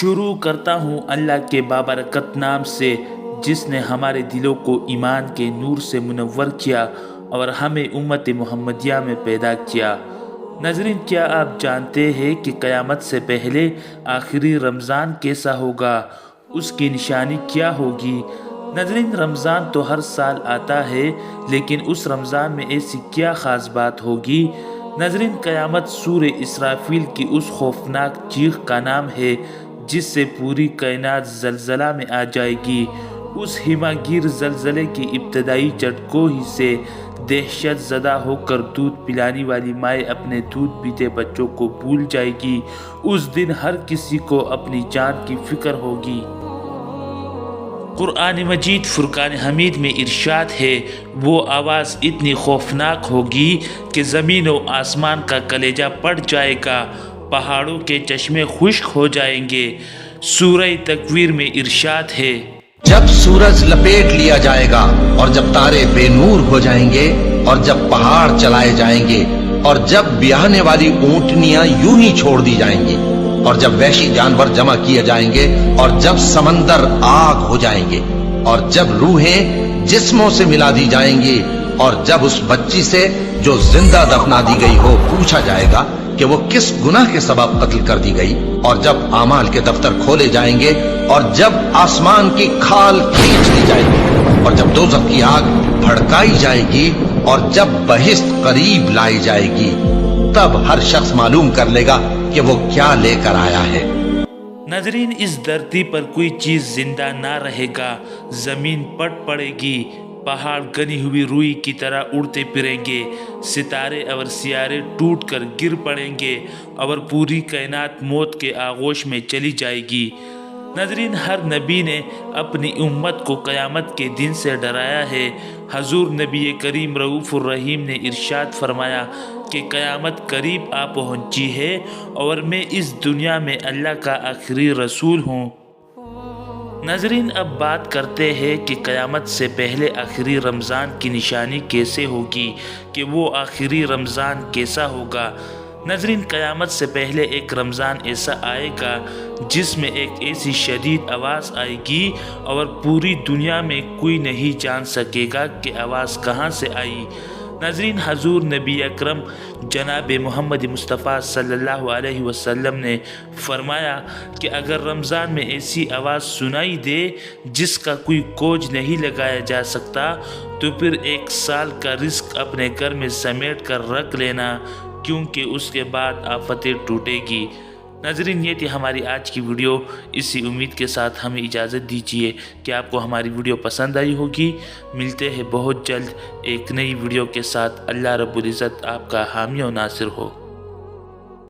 شروع کرتا ہوں اللہ کے بابرکت نام سے جس نے ہمارے دلوں کو ایمان کے نور سے منور کیا اور ہمیں امت محمدیہ میں پیدا کیا۔ ناظرین، کیا آپ جانتے ہیں کہ قیامت سے پہلے آخری رمضان کیسا ہوگا؟ اس کی نشانی کیا ہوگی؟ ناظرین، رمضان تو ہر سال آتا ہے، لیکن اس رمضان میں ایسی کیا خاص بات ہوگی؟ ناظرین، قیامت سورہ اسرافیل کی اس خوفناک چیخ کا نام ہے جس سے پوری کائنات زلزلہ میں آ جائے گی۔ اس ہمہ گیر زلزلے کی ابتدائی جھٹکوں ہی سے دہشت زدہ ہو کر دودھ پلانے والی مائیں اپنے دودھ پیتے بچوں کو بھول جائے گی۔ اس دن ہر کسی کو اپنی جان کی فکر ہوگی۔ قرآن مجید فرقان حمید میں ارشاد ہے، وہ آواز اتنی خوفناک ہوگی کہ زمین و آسمان کا کلیجہ پھٹ جائے گا، پہاڑوں کے چشمے خشک ہو جائیں گے۔ سورہ تکویر میں ارشاد ہے، جب سورج لپیٹ لیا جائے گا اور جب تارے بے نور ہو جائیں گے اور جب پہاڑ چلائے جائیں گے اور جب بیاہنے والی اونٹنیاں یوں ہی چھوڑ دی جائیں گی اور جب وحشی جانور جمع کیے جائیں گے اور جب سمندر آگ ہو جائیں گے اور جب روحیں جسموں سے ملا دی جائیں گی اور جب اس بچی سے جو زندہ دفنا دی گئی ہو پوچھا جائے گا کہ وہ کس گناہ کے سبب قتل کر دی گئی، اور جب اعمال کے دفتر کھولے جائیں گے اور جب آسمان کی کھال کھینچ دی جائے گی اور جب دوزخ کی آگ بھڑکائی جائے گی اور جب بہشت قریب لائی جائے گی، تب ہر شخص معلوم کر لے گا کہ وہ کیا لے کر آیا ہے۔ ناظرین، اس دھرتی پر کوئی چیز زندہ نہ رہے گا، زمین پھٹ پڑے گی، پہاڑ گنی ہوئی روئی کی طرح اڑتے پھریں گے، ستارے اور سیارے ٹوٹ کر گر پڑیں گے اور پوری کائنات موت کے آغوش میں چلی جائے گی۔ ناظرین، ہر نبی نے اپنی امت کو قیامت کے دن سے ڈرایا ہے۔ حضور نبی کریم رؤوف الرحیم نے ارشاد فرمایا کہ قیامت قریب آ پہنچی ہے اور میں اس دنیا میں اللہ کا آخری رسول ہوں۔ ناظرین، اب بات کرتے ہیں کہ قیامت سے پہلے آخری رمضان کی نشانی کیسے ہوگی، کہ وہ آخری رمضان کیسا ہوگا۔ ناظرین، قیامت سے پہلے ایک رمضان ایسا آئے گا جس میں ایک ایسی شدید آواز آئے گی اور پوری دنیا میں کوئی نہیں جان سکے گا کہ آواز کہاں سے آئی۔ ناظرین، حضور نبی اکرم جناب محمد مصطفیٰ صلی اللہ علیہ وسلم نے فرمایا کہ اگر رمضان میں ایسی آواز سنائی دے جس کا کوئی کوج نہیں لگایا جا سکتا تو پھر 1 سال کا رزق اپنے گھر میں سمیٹ کر رکھ لینا، کیونکہ اس کے بعد آفتیں ٹوٹے گی۔ ناظرین، یہ تھی ہماری آج کی ویڈیو۔ اسی امید کے ساتھ ہمیں اجازت دیجیے کہ آپ کو ہماری ویڈیو پسند آئی ہوگی۔ ملتے ہیں بہت جلد ایک نئی ویڈیو کے ساتھ۔ اللہ رب العزت آپ کا حامی و ناصر ہو۔